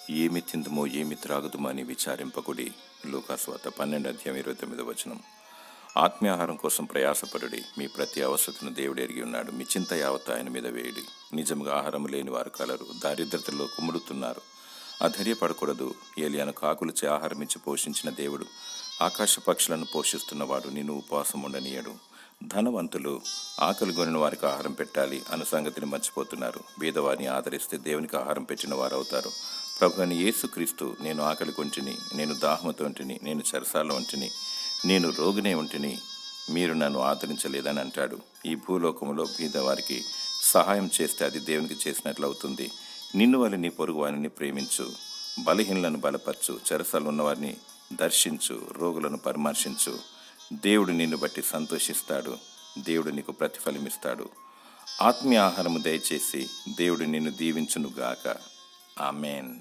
ఏమి తిందుమో ఏమి త్రాగుదుమో అని విచారింపకుడి. లూకాసువార్త 12:29. ఆత్మీయాహారం కోసం ప్రయాసపడుడి. మీ ప్రతి అవసరతను దేవుడు ఎరిగి ఉన్నాడు. మీ చింత యావత్ ఆయన మీద వేయుడి. నిజంగా ఆహారం లేని వారు కలరు, దారిద్రతలో కుమ్ముడుతున్నారు. అధైర్యపడకూడదు. ఏలియాను కాకులచే ఆహారం ఇచ్చి పోషించిన దేవుడు, ఆకాశ పక్షులను పోషిస్తున్నవాడు నిన్ను ఉపవాసం ఉండనీయడు. ధనవంతులు ఆకలిగొనిన వారికి ఆహారం పెట్టాలి అన్న సంగతిని మర్చిపోతున్నారు. బీదవారిని ఆదరిస్తే దేవునికి ఆహారం పెట్టిన వారు అవుతారు. ప్రభు అని యేసుక్రీస్తు, నేను ఆకలి కొంటిని, నేను దాహముతో ఉంటిని, నేను చెరసాల వంటిని, నేను రోగినే ఉంటిని, మీరు నన్ను ఆదరించలేదని అంటాడు. ఈ భూలోకంలో బీదవారికి సహాయం చేస్తే అది దేవునికి చేసినట్లు అవుతుంది. నిన్ను వల్ల నీ పొరుగు వారిని ప్రేమించు, బలహీనలను బలపరచు, చెరసాలు ఉన్నవారిని దర్శించు, రోగులను పరామర్శించు. దేవుడు నిన్ను బట్టి సంతోషిస్తాడు. దేవుడు నీకు ప్రతిఫలమిస్తాడు. ఆత్మీయ ఆహారము దయచేసి దేవుడు నిన్ను దీవించునుగాక. ఆమెన్.